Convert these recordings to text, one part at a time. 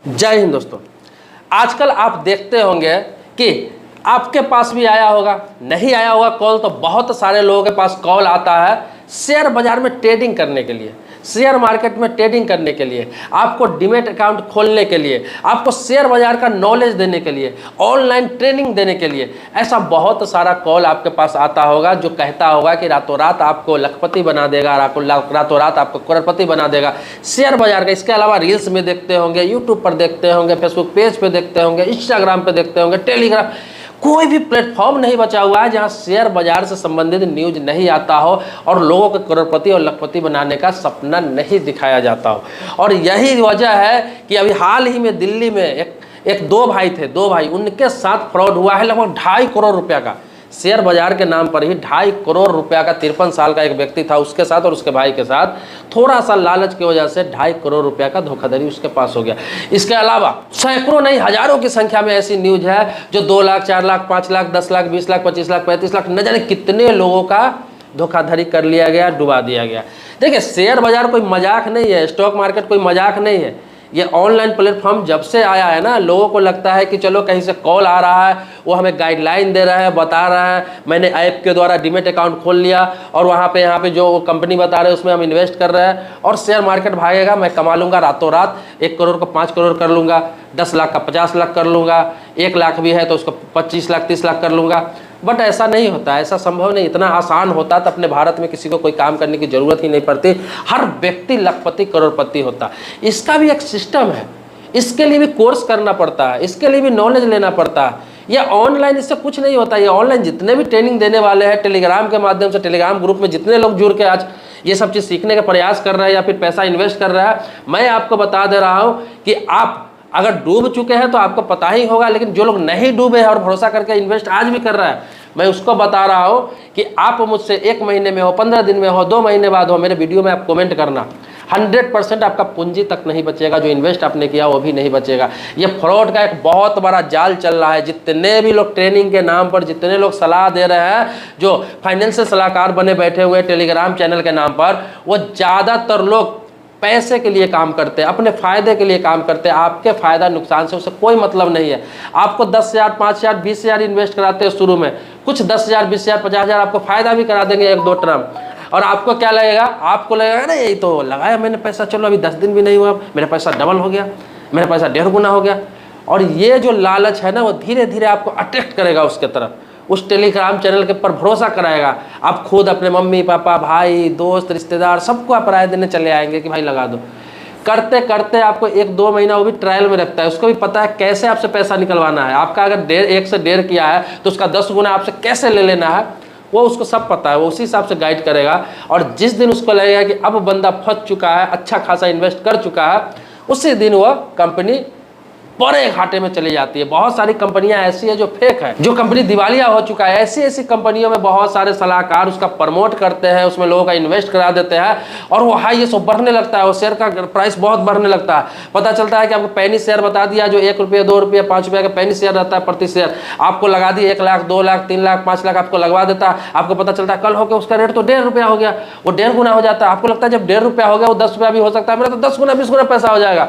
जय हिंद दोस्तों। आजकल आप देखते होंगे कि आपके पास भी आया होगा, नहीं आया होगा कॉल, तो बहुत सारे लोगों के पास कॉल आता है शेयर बाजार में ट्रेडिंग करने के लिए, शेयर मार्केट में ट्रेडिंग करने के लिए, आपको डीमैट अकाउंट खोलने के लिए, आपको शेयर बाजार का नॉलेज देने के लिए, ऑनलाइन ट्रेनिंग देने के लिए। ऐसा बहुत सारा कॉल आपके पास आता होगा जो कहता होगा कि रातों रात आपको लखपति बना देगा, रातों रात आपको करोड़पति बना देगा शेयर बाजार का। इसके अलावा रील्स में देखते होंगे, यूट्यूब पर देखते होंगे, फेसबुक पेज पे देखते होंगे, इंस्टाग्राम पे देखते होंगे, टेलीग्राम, कोई भी प्लेटफॉर्म नहीं बचा हुआ है जहां शेयर बाजार से संबंधित न्यूज नहीं आता हो और लोगों को करोड़पति और लखपति बनाने का सपना नहीं दिखाया जाता हो। और यही वजह है कि अभी हाल ही में दिल्ली में दो भाई, उनके साथ फ्रॉड हुआ है लगभग 2.5 करोड़ रुपया का। शेयर बाजार के नाम पर ही 2.5 करोड़ रुपया का 53 साल का एक व्यक्ति था, उसके साथ और उसके भाई के साथ थोड़ा सा लालच की वजह से 2.5 करोड़ रुपया का धोखाधड़ी उसके पास हो गया। इसके अलावा सैकड़ों नहीं हजारों की संख्या में ऐसी न्यूज है जो 2 लाख, 4 लाख, 5 लाख, 10 लाख, 20 लाख, 25 लाख, 35 लाख, न जाने कितने लोगों का धोखाधड़ी कर लिया गया, डुबा दिया गया। देखिए, शेयर बाजार कोई मजाक नहीं है, स्टॉक मार्केट कोई मजाक नहीं है। ये ऑनलाइन प्लेटफॉर्म जब से आया है ना, लोगों को लगता है कि चलो कहीं से कॉल आ रहा है, वो हमें गाइडलाइन दे रहा है, बता रहा है, मैंने ऐप के द्वारा डीमैट अकाउंट खोल लिया और यहाँ पे जो कंपनी बता रहे हैं उसमें हम इन्वेस्ट कर रहे हैं और शेयर मार्केट भागेगा, मैं कमा लूँगा रातों रात, 1 करोड़ को 5 करोड़ कर लूँगा, 10 लाख का 50 लाख कर लूँगा, 1 लाख भी है तो उसको 25 लाख 30 लाख कर लूँगा। बट ऐसा नहीं होता, ऐसा संभव नहीं। इतना आसान होता तो अपने भारत में किसी को कोई काम करने की ज़रूरत ही नहीं पड़ती, हर व्यक्ति लखपति करोड़पति होता। इसका भी एक सिस्टम है, इसके लिए भी कोर्स करना पड़ता है, इसके लिए भी नॉलेज लेना पड़ता है। ये ऑनलाइन इससे कुछ नहीं होता। ये ऑनलाइन जितने भी ट्रेनिंग देने वाले हैं, टेलीग्राम के माध्यम से, टेलीग्राम ग्रुप में जितने लोग जुड़ के आज ये सब चीज़ सीखने का प्रयास कर रहे हैं या फिर पैसा इन्वेस्ट कर रहा है, मैं आपको बता दे रहा हूँ कि आप अगर डूब चुके हैं तो आपको पता ही होगा, लेकिन जो लोग नहीं डूबे हैं और भरोसा करके इन्वेस्ट आज भी कर रहा है, मैं उसको बता रहा हूँ कि आप मुझसे 1 महीने में हो, 15 दिन में हो, 2 महीने बाद हो, मेरे वीडियो में आप कमेंट करना, 100% आपका पूंजी तक नहीं बचेगा, जो इन्वेस्ट आपने किया वो भी नहीं बचेगा। ये फ्रॉड का एक बहुत बड़ा जाल चल रहा है। जितने भी लोग ट्रेनिंग के नाम पर, जितने लोग सलाह दे रहे हैं, जो फाइनेंशियल सलाहकार बने बैठे हुए टेलीग्राम चैनल के नाम पर, वो ज़्यादातर लोग पैसे के लिए काम करते हैं, अपने फायदे के लिए काम करते हैं। आपके फायदा नुकसान से उससे कोई मतलब नहीं है। आपको 10,000, 5,000, 20,000 इन्वेस्ट कराते हैं शुरू में, कुछ 10,000, 20,000, 50,000 आपको फायदा भी करा देंगे 1-2 टर्म, और आपको क्या लगेगा? आपको लगेगा ना यही तो लगाया मैंने पैसा, चलो अभी 10 दिन भी नहीं हुआ, मेरा पैसा डबल हो गया, मेरा पैसा 1.5 गुना हो गया। और ये जो लालच है ना, वो धीरे धीरे आपको अट्रैक्ट करेगा उसके तरफ, उस टेलीग्राम चैनल के पर भरोसा कराएगा। आप खुद अपने मम्मी पापा, भाई, दोस्त, रिश्तेदार सबको आप राय देने चले आएंगे कि भाई लगा दो। करते करते आपको 1-2 महीना वो भी ट्रायल में रखता है, उसको भी पता है कैसे आपसे पैसा निकलवाना है। आपका अगर 1 से 1.5 किया है तो उसका 10 गुना आपसे कैसे ले लेना है, वो उसको सब पता है, वो उसी हिसाब से गाइड करेगा। और जिस दिन उसको लगेगा कि अब बंदा फंस चुका है, अच्छा खासा इन्वेस्ट कर चुका है, उसी दिन वो कंपनी बड़े घाटे में चली जाती है। बहुत सारी कंपनियां ऐसी है जो फेक है, जो कंपनी दिवालिया हो चुका है। ऐसी कंपनियों में बहुत सारे सलाहकार उसका प्रमोट करते हैं, उसमें लोगों का इन्वेस्ट करा देते हैं और वो हाई ये बढ़ने लगता है, वो शेयर का प्राइस बहुत बढ़ने लगता है। पता चलता है कि आपको पेनी शेयर बता दिया, जो 1 रुपये, 2 रुपये, 5 रुपये का पेनी शेयर रहता है प्रति शेयर, आपको लगा दिया 1 लाख, 2 लाख, 3 लाख, 5 लाख आपको लगवा देता है। आपको पता चलता है कल होकर उसका रेट तो 1.5 रुपया हो गया, वो 1.5 गुना हो जाता है। आपको लगता है जब 1.5 रुपया हो गया वो 10 रुपया भी हो सकता है, मेरा तो 10 गुना 20 गुना पैसा हो जाएगा।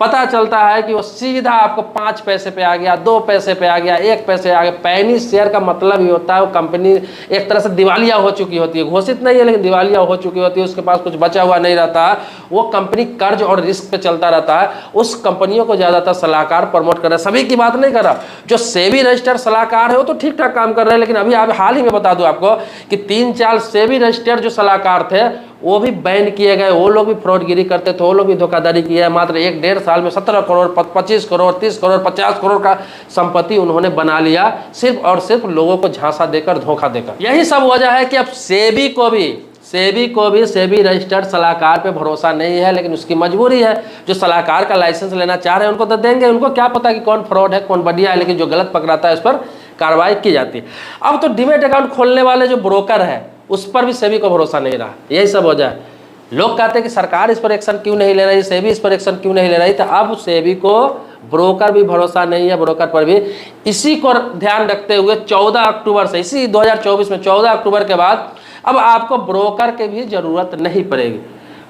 पता चलता है कि वो सीधा आपको 5 पैसे पे आ गया, 2 पैसे पे आ गया, 1 पैसे आ गया। पैनी शेयर का मतलब ही होता है वो कंपनी एक तरह से दिवालिया हो चुकी होती है, घोषित नहीं है लेकिन दिवालिया हो चुकी होती है, उसके पास कुछ बचा हुआ नहीं रहता। वो कंपनी कर्ज और रिस्क पे चलता रहता है। उस कंपनियों को ज़्यादातर सलाहकार प्रमोट कर रहे हैं। सभी की बात नहीं कर रहा, जो सेबी रजिस्टर्ड सलाहकार है वो तो ठीक ठाक काम कर रहे हैं, लेकिन अभी आप हाल ही में बता दूं आपको कि 3-4 सेबी रजिस्टर्ड जो सलाहकार थे वो भी बैन किए गए। वो लोग भी फ्रॉडगिरी करते थे, वो लोग भी धोखाधड़ी किया। मात्र 1-1.5 साल में 17 करोड़, 25 करोड़, 30 करोड़, 50 करोड़ का संपत्ति उन्होंने बना लिया, सिर्फ और सिर्फ लोगों को झांसा देकर, धोखा देकर। यही सब वजह है कि अब सेबी को भी सेबी रजिस्टर्ड सलाहकार पे भरोसा नहीं है, लेकिन उसकी मजबूरी है। जो सलाहकार का लाइसेंस लेना चाह रहे हैं उनको तो देंगे, उनको क्या पता कि कौन फ्रॉड है कौन बढ़िया है, लेकिन जो गलत पकड़ाता है उस पर कार्रवाई की जाती है। अब तो डीमैट अकाउंट खोलने वाले जो ब्रोकर है उस पर भी सेबी को भरोसा नहीं रहा। यही सब वजह है। लोग कहते हैं कि सरकार इस पर एक्शन क्यों नहीं ले रही, सेबी इस पर एक्शन क्यों नहीं ले रही, तो अब सेबी को ब्रोकर भी भरोसा नहीं है, ब्रोकर पर भी। इसी को ध्यान रखते हुए 14 अक्टूबर से, इसी 2024 में 14 अक्टूबर के बाद अब आपको ब्रोकर की भी जरूरत नहीं पड़ेगी।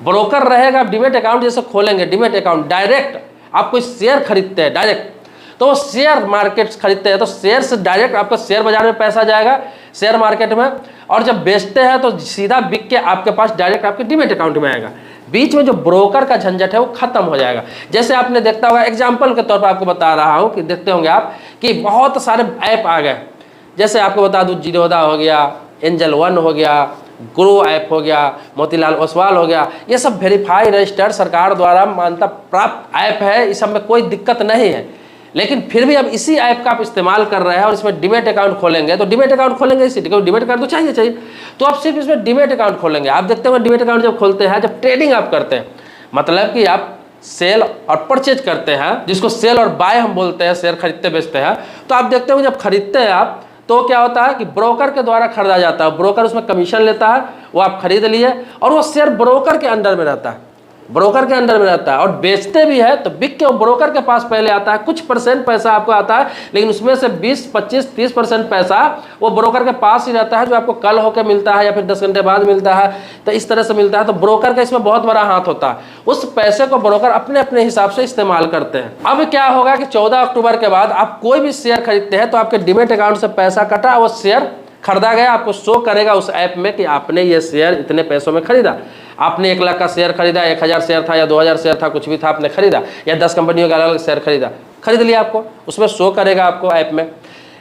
ब्रोकर रहेगा, डीमैट अकाउंट जैसे खोलेंगे, डीमैट अकाउंट डायरेक्ट आप कोई शेयर खरीदते हैं डायरेक्ट, तो वो शेयर मार्केट खरीदते हैं तो शेयर से डायरेक्ट आपका शेयर बाजार में पैसा जाएगा, शेयर मार्केट में, और जब बेचते हैं तो सीधा बिक के आपके पास डायरेक्ट आपके डीमैट अकाउंट में आएगा। बीच में जो ब्रोकर का झंझट है वो खत्म हो जाएगा। जैसे आपने देखता होगा, एग्जाम्पल के तौर पर आपको बता रहा हूँ कि देखते होंगे आप कि बहुत सारे ऐप आ गए। जैसे आपको बता दूँ, जीरोधा हो गया, एंजल वन हो गया, ग्रो ऐप हो गया, मोतीलाल ओसवाल हो गया, ये सब वेरीफाई रजिस्टर्ड सरकार द्वारा मान्यता प्राप्त ऐप है, इस सब में कोई दिक्कत नहीं है। लेकिन फिर भी अब इसी ऐप का आप इस्तेमाल कर रहे हैं और इसमें डीमैट अकाउंट खोलेंगे, तो डीमैट अकाउंट खोलेंगे इसी डीमैट अकाउंट तो चाहिए, तो आप सिर्फ इसमें डीमैट अकाउंट खोलेंगे। आप देखते होंगे डीमैट अकाउंट जब खोलते हैं, जब ट्रेडिंग आप करते हैं, मतलब कि आप सेल और परचेज करते हैं, जिसको सेल और बाय हम बोलते हैं, शेयर खरीदते बेचते हैं, तो आप देखते हो जब खरीदते हैं आप, तो क्या होता है कि ब्रोकर के द्वारा खरीदा जाता है, ब्रोकर उसमें कमीशन लेता है, वो आप खरीद लिए और वो शेयर ब्रोकर के अंडर में रहता है, ब्रोकर के अंडर में रहता है। और बेचते भी है तो बिक के वो ब्रोकर के पास पहले आता है, कुछ परसेंट पैसा आपको आता है, लेकिन उसमें से 20, 25, 30% पैसा वो ब्रोकर के पास ही रहता है, जो आपको कल होकर मिलता है या फिर 10 घंटे बाद मिलता है, तो इस तरह से मिलता है। तो ब्रोकर का इसमें बहुत बड़ा हाथ होता है, उस पैसे को ब्रोकर अपने अपने हिसाब से इस्तेमाल करते हैं। अब क्या होगा कि 14 अक्टूबर के बाद आप कोई भी शेयर खरीदते हैं तो आपके डीमैट अकाउंट से पैसा कटा, वो शेयर खरीदा गया, आपको शो करेगा उस ऐप में कि आपने ये शेयर इतने पैसों में खरीदा। आपने 1 लाख का शेयर खरीदा, 1000 शेयर था या 2000 शेयर था, कुछ भी था, आपने खरीदा, या 10 कंपनियों का अलग अलग शेयर खरीद लिया, आपको उसमें शो करेगा आपको ऐप में।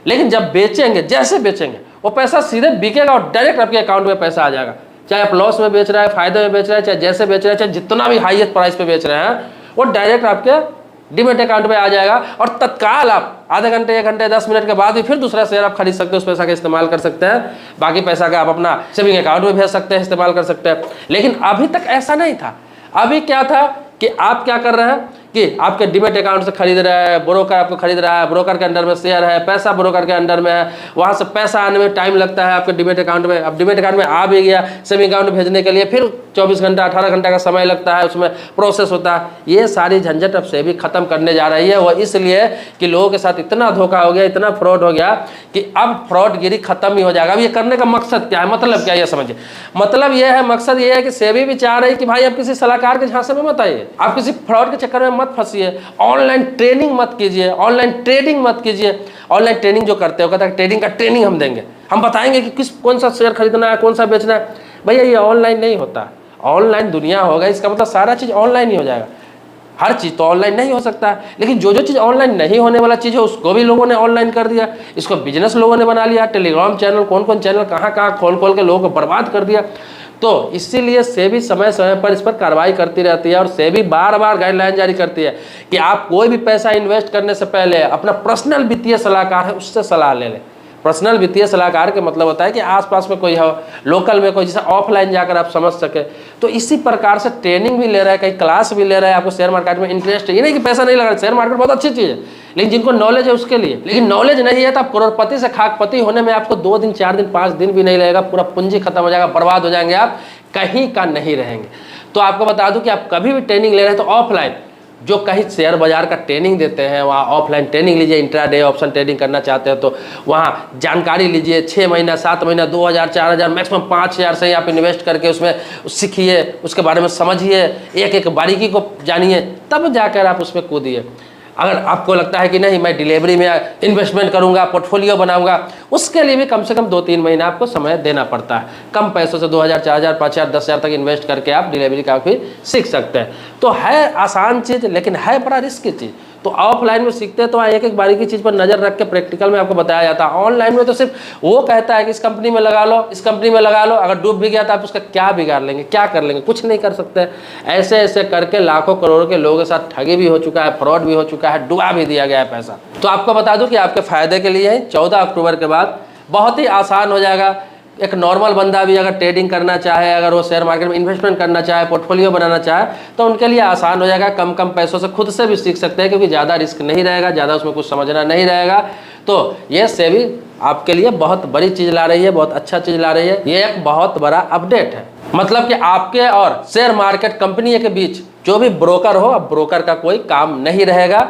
लेकिन जब बेचेंगे, जैसे बेचेंगे, वो पैसा सीधे बिकेगा और डायरेक्ट आपके अकाउंट में पैसा आ जाएगा। चाहे आप लॉस में बेच रहे हैं, फायदे में बेच रहे हैं, चाहे जैसे बेच रहे हैं, चाहे जितना भी हाईएस्ट प्राइस पे बेच रहे हैं, वो डायरेक्ट आपके डीमैट अकाउंट में आ जाएगा और तत्काल आप आधे घंटे, 1 घंटे, 10 मिनट के बाद भी फिर दूसरा शेयर आप खरीद सकते हो, उस पैसा का इस्तेमाल कर सकते हैं। बाकी पैसा का आप अपना सेविंग अकाउंट में भेज सकते हैं, इस्तेमाल कर सकते हैं। लेकिन अभी तक ऐसा नहीं था। अभी क्या था कि आप क्या कर रहे हैं कि आपके डीमैट अकाउंट से खरीद रहे हैं, ब्रोकर आपको खरीद रहा है, ब्रोकर के अंडर में शेयर है, पैसा ब्रोकर के अंडर में है, वहाँ से पैसा आने में टाइम लगता है आपके डीमैट अकाउंट में। अब डीमैट अकाउंट में आ भी गया, सेविंग अकाउंट में भेजने के लिए फिर 24 घंटा 18 घंटा का समय लगता है, उसमें प्रोसेस होता है। ये सारी झंझट अब सेबी खत्म करने जा रही है। वो इसलिए कि लोगों के साथ इतना धोखा हो गया, इतना फ्रॉड हो गया कि अब फ्रॉडगिरी खत्म ही हो जाएगा। अब ये करने का मकसद क्या है, मतलब क्या, ये समझिए। मतलब ये है, मकसद ये है कि सेबी भी चाह रही है कि भाई आप किसी सलाहकार के झांसे में मत आइए, आप किसी फ्रॉड के चक्कर में मत फंसिए, ऑनलाइन ट्रेनिंग मत कीजिए, ऑनलाइन ट्रेडिंग मत कीजिए। ऑनलाइन ट्रेनिंग जो करते हो, कहता है ट्रेडिंग का ट्रेनिंग हम देंगे, हम बताएंगे कि कौन सा शेयर खरीदना है, कौन सा बेचना है। भैया ये ऑनलाइन नहीं होता, ऑनलाइन दुनिया होगा, इसका मतलब सारा चीज़ ऑनलाइन ही हो जाएगा। हर चीज़ तो ऑनलाइन नहीं हो सकता है, लेकिन जो जो चीज़ ऑनलाइन नहीं होने वाला चीज़ है उसको भी लोगों ने ऑनलाइन कर दिया, इसको बिजनेस लोगों ने बना लिया। टेलीग्राम चैनल, कौन कौन चैनल कहाँ कहाँ खोल के लोगों को बर्बाद कर दिया। तो इसीलिए सेबी समय समय पर इस पर कार्रवाई करती रहती है और सेबी बार बार गाइडलाइन जारी करती है कि आप कोई भी पैसा इन्वेस्ट करने से पहले अपना पर्सनल वित्तीय सलाहकार है उससे सलाह ले लें। पर्सनल वित्तीय सलाहकार के मतलब होता है कि आसपास में कोई हो, लोकल में कोई, जैसे ऑफलाइन जाकर आप समझ सके। तो इसी प्रकार से ट्रेनिंग भी ले रहा है, कहीं क्लास भी ले रहा है। आपको शेयर मार्केट में इंटरेस्ट है, ये नहीं कि पैसा नहीं लगा, शेयर मार्केट बहुत अच्छी चीज़ है, लेकिन जिनको नॉलेज है उसके लिए। लेकिन नॉलेज नहीं है तो आप करोड़पति से खाकपति होने में आपको 2 दिन, 4 दिन, 5 दिन भी नहीं लगेगा, पूरा पूंजी खत्म हो जाएगा, बर्बाद हो जाएंगे, आप कहीं का नहीं रहेंगे। तो आपको बता दूं कि आप कभी भी ट्रेनिंग ले रहे हैं तो ऑफलाइन, जो कहीं शेयर बाजार का ट्रेनिंग देते हैं वहाँ ऑफलाइन ट्रेनिंग लीजिए। इंट्राडे ऑप्शन ट्रेडिंग करना चाहते हैं तो वहाँ जानकारी लीजिए। 6 महीना, 7 महीना, 2000, 4000, मैक्सिमम 5000 से ही आप इन्वेस्ट करके उसमें सीखिए, उसके बारे में समझिए, एक एक बारीकी को जानिए, तब जाकर आप उसमें कूदिए। अगर आपको लगता है कि नहीं मैं डिलीवरी में इन्वेस्टमेंट करूंगा, पोर्टफोलियो बनाऊंगा, उसके लिए भी कम से कम 2-3 महीना आपको समय देना पड़ता है। कम पैसों से 2000, 4000, 5000, 10,000 तक इन्वेस्ट करके आप डिलीवरी का भी सीख सकते हैं। तो है आसान चीज़, लेकिन है बड़ा रिस्क की चीज़। तो ऑफलाइन में सीखते हैं तो एक एक बारीकी चीज़ पर नज़र रख के प्रैक्टिकल में आपको बताया जाता है। ऑनलाइन में तो सिर्फ वो कहता है कि इस कंपनी में लगा लो, इस कंपनी में लगा लो, अगर डूब भी गया तो आप उसका क्या बिगाड़ लेंगे, क्या कर लेंगे, कुछ नहीं कर सकते। ऐसे ऐसे करके लाखों करोड़ों के लोगों के साथ ठगी भी हो चुका है, फ्रॉड भी हो चुका है, डुबा भी दिया गया है पैसा। तो आपको बता दूं कि आपके फ़ायदे के लिए 14 अक्टूबर के बाद बहुत ही आसान हो जाएगा। एक नॉर्मल बंदा भी अगर ट्रेडिंग करना चाहे, अगर वो शेयर मार्केट में इन्वेस्टमेंट करना चाहे, पोर्टफोलियो बनाना चाहे, तो उनके लिए आसान हो जाएगा। कम कम पैसों से खुद से भी सीख सकते हैं, क्योंकि ज़्यादा रिस्क नहीं रहेगा, ज़्यादा उसमें कुछ समझना नहीं रहेगा। तो ये सेबी आपके लिए बहुत बड़ी चीज़ ला रही है, बहुत अच्छा चीज़ ला रही है। ये एक बहुत बड़ा अपडेट है, मतलब कि आपके और शेयर मार्केट कंपनी के बीच जो भी ब्रोकर हो, अब ब्रोकर का कोई काम नहीं रहेगा।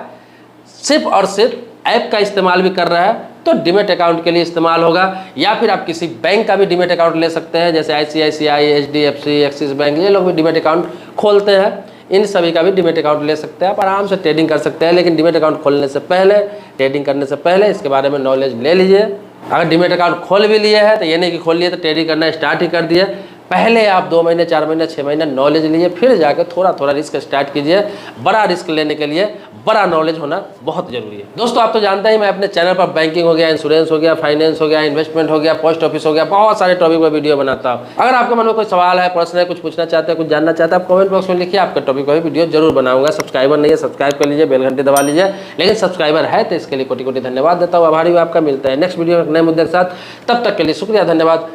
सिर्फ और सिर्फ ऐप का इस्तेमाल भी कर रहा है तो डीमैट अकाउंट के लिए इस्तेमाल होगा, या फिर आप किसी बैंक का भी डीमैट अकाउंट ले सकते हैं, जैसे ICICI, HDFC, एक्सिस बैंक, ये लोग भी डीमैट अकाउंट खोलते हैं। इन सभी का भी डीमैट अकाउंट ले सकते हैं, आप आराम से ट्रेडिंग कर सकते हैं। लेकिन डीमैट अकाउंट खोलने से पहले, ट्रेडिंग करने से पहले इसके बारे में नॉलेज ले लीजिए। अगर डीमैट अकाउंट खोल भी लिए है तो ये नहीं कि खोल लिए तो ट्रेडिंग करना स्टार्ट ही कर दिए। पहले आप 2 महीने, 4 महीने, 6 महीने नॉलेज लीजिए, फिर जाकर थोड़ा थोड़ा रिस्क स्टार्ट कीजिए। बड़ा रिस्क लेने के लिए बड़ा नॉलेज होना बहुत जरूरी है। दोस्तों आप तो जानते हैं मैं अपने चैनल पर बैंकिंग हो गया, इंश्योरेंस हो गया, फाइनेंस हो गया, इन्वेस्टमेंट हो गया, पोस्ट ऑफिस हो गया, बहुत सारे टॉपिक पर वीडियो बनाता हूँ। अगर आपके मन में कोई सवाल है, प्रश्न है, कुछ पूछना चाहते हैं, कुछ जानना चाहते हैं, आप कमेंट बॉक्स में लिखिए, आपके टॉपिक पर वीडियो जरूर बनाऊंगा। सब्सक्राइबर नहीं है सब्सक्राइब कर लीजिए, बेल घंटी दबा लीजिए। लेकिन सब्सक्राइबर है तो इसके लिए कोटि कोटि धन्यवाद देता हूँ, आभारी हूँ आपका। मिलता है नेक्स्ट वीडियो में नए मुद्दे के साथ, तब तक के लिए शुक्रिया, धन्यवाद,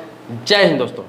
जय हिंद दोस्तों।